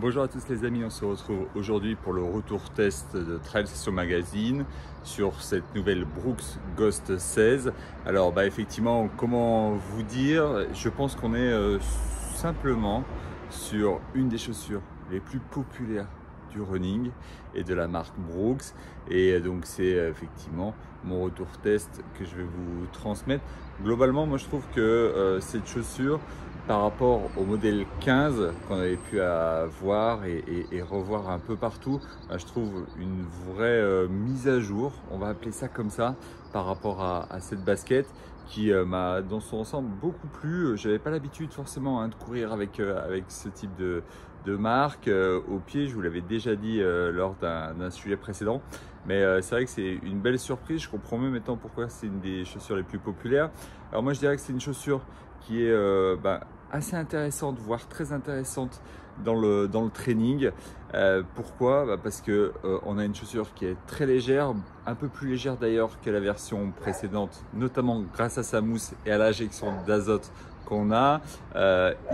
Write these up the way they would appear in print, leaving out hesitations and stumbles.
Bonjour à tous les amis, on se retrouve aujourd'hui pour le retour test de Trail Session Magazine sur cette nouvelle Brooks Ghost 16. Alors effectivement, comment vous dire, je pense qu'on est simplement sur une des chaussures les plus populaires du running et de la marque Brooks, et donc c'est effectivement mon retour test que je vais vous transmettre. Globalement, moi je trouve que cette chaussure, par rapport au modèle 15 qu'on avait pu voir et revoir un peu partout, je trouve une vraie mise à jour, on va appeler ça comme ça, par rapport à cette basket qui m'a dans son ensemble beaucoup plu. J'avais pas l'habitude forcément de courir avec ce type de marque au pied, je vous l'avais déjà dit lors d'un sujet précédent, mais c'est vrai que c'est une belle surprise. Je comprends même maintenant pourquoi c'est une des chaussures les plus populaires. Alors moi je dirais que c'est une chaussure qui est assez intéressante, voire très intéressante dans le training. Pourquoi? Parce que on a une chaussure qui est très légère, un peu plus légère d'ailleurs que la version précédente, notamment grâce à sa mousse et à l'injection d'azote qu'on a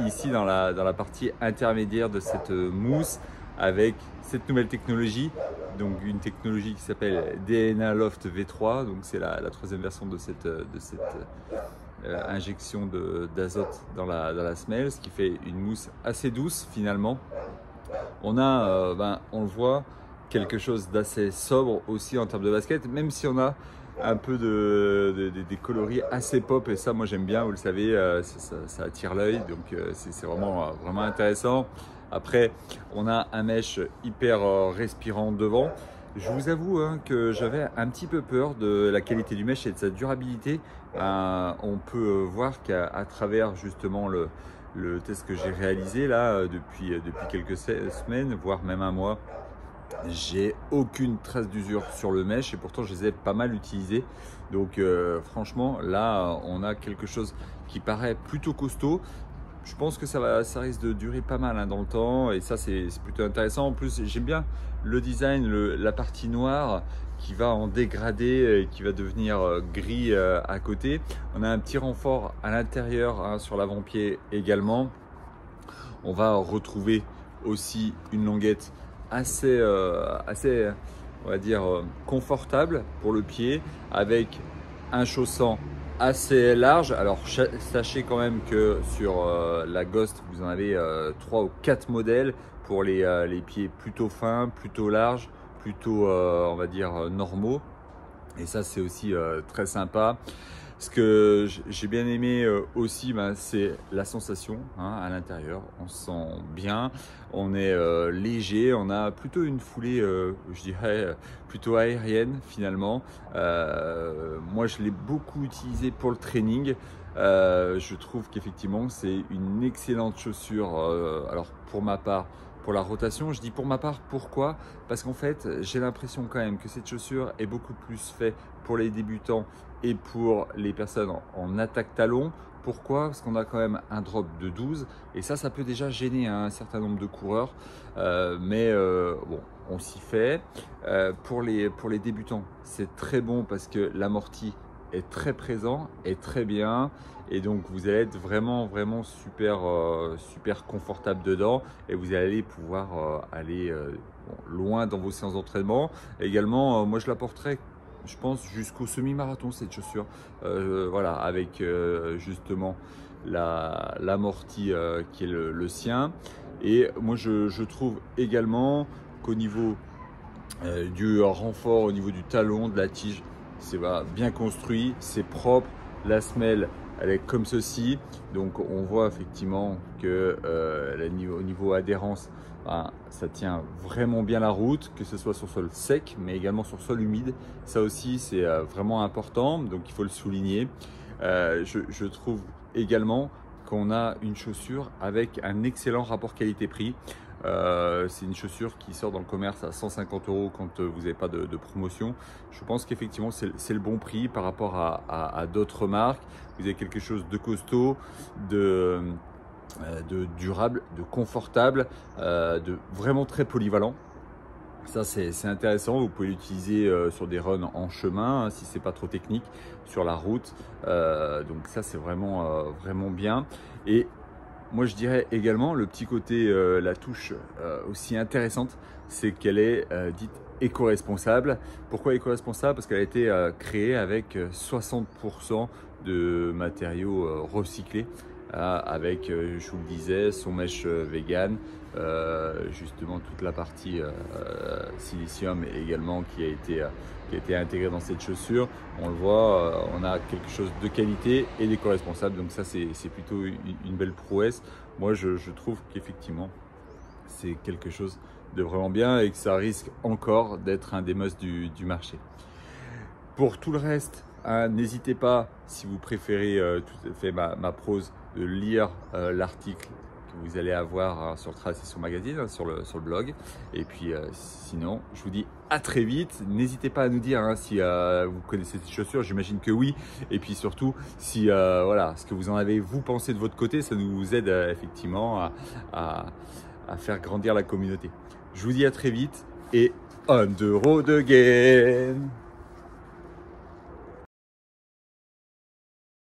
ici dans la partie intermédiaire de cette mousse, avec cette nouvelle technologie, donc une technologie qui s'appelle DNA Loft V3, donc c'est la troisième version de cette injection d'azote dans la semelle, ce qui fait une mousse assez douce finalement. On a, on le voit, quelque chose d'assez sobre aussi en termes de basket, même si on a un peu des coloris assez pop, et ça moi j'aime bien, vous le savez, ça attire l'œil, donc c'est vraiment intéressant. Après on a un mesh hyper respirant devant. Je vous avoue que j'avais un petit peu peur de la qualité du mesh et de sa durabilité. On peut voir qu'à travers justement le test que j'ai réalisé là depuis quelques semaines, voire même un mois, j'ai aucune trace d'usure sur le mesh, et pourtant je les ai pas mal utilisés. Donc franchement là on a quelque chose qui paraît plutôt costaud. Je pense que ça risque de durer pas mal dans le temps, et ça c'est plutôt intéressant. En plus j'aime bien le design, la partie noire qui va en dégradé et qui va devenir gris à côté. On a un petit renfort à l'intérieur sur l'avant-pied également. On va retrouver aussi une languette assez on va dire confortable pour le pied, avec un chaussant assez large. Alors sachez quand même que sur la Ghost vous en avez 3 ou 4 modèles pour les pieds plutôt fins, plutôt larges, plutôt on va dire normaux, et ça c'est aussi très sympa. Ce que j'ai bien aimé aussi, c'est la sensation à l'intérieur. On se sent bien, on est léger, on a plutôt une foulée, je dirais, plutôt aérienne finalement. Moi, je l'ai beaucoup utilisé pour le training. Je trouve qu'effectivement, c'est une excellente chaussure. Alors, pour ma part, pour la rotation, je dis pour ma part, pourquoi? Parce qu'en fait, j'ai l'impression quand même que cette chaussure est beaucoup plus faite pour les débutants et pour les personnes en attaque talon. Pourquoi? Parce qu'on a quand même un drop de 12, et ça peut déjà gêner un certain nombre de coureurs, mais bon, on s'y fait. Pour les débutants, c'est très bon parce que l'amorti est très présent et très bien, et donc vous allez être vraiment super confortable dedans, et vous allez pouvoir aller loin dans vos séances d'entraînement. Également, moi je la porterai, je pense, jusqu'au semi-marathon cette chaussure, voilà, avec justement l'amorti qui est le sien. Et moi je trouve également qu'au niveau du renfort, au niveau du talon, de la tige, c'est bien construit, c'est propre. La semelle, elle est comme ceci, donc on voit effectivement que au niveau adhérence, ça tient vraiment bien la route, que ce soit sur sol sec mais également sur sol humide. Ça aussi c'est vraiment important, donc il faut le souligner. Je trouve également qu'on a une chaussure avec un excellent rapport qualité-prix. C'est une chaussure qui sort dans le commerce à 150 € quand vous n'avez pas de promotion. Je pense qu'effectivement c'est le bon prix par rapport à d'autres marques. Vous avez quelque chose de costaud, de durable, de confortable, de vraiment très polyvalent. Ça c'est intéressant. Vous pouvez l'utiliser sur des runs en chemin si c'est pas trop technique, sur la route, donc ça c'est vraiment bien. Et moi je dirais également le petit côté, la touche aussi intéressante, c'est qu'elle est dite éco-responsable. Pourquoi éco-responsable? Parce qu'elle a été créée avec 60% de matériaux recyclés, avec, je vous le disais, son mesh vegan, justement toute la partie silicium également qui a été intégrée dans cette chaussure. On le voit, on a quelque chose de qualité et d'éco-responsable, donc ça c'est plutôt une belle prouesse. Moi je trouve qu'effectivement c'est quelque chose de vraiment bien et que ça risque encore d'être un des must du marché. Pour tout le reste, hein, n'hésitez pas, si vous préférez tout à fait ma prose, de lire l'article que vous allez avoir sur Transition Magazine, hein, sur le blog. Et puis sinon, je vous dis à très vite. N'hésitez pas à nous dire hein, si vous connaissez ces chaussures, j'imagine que oui. Et puis surtout, si voilà, ce que vous en avez vous pensé de votre côté, ça nous aide effectivement à faire grandir la communauté. Je vous dis à très vite et on the road again!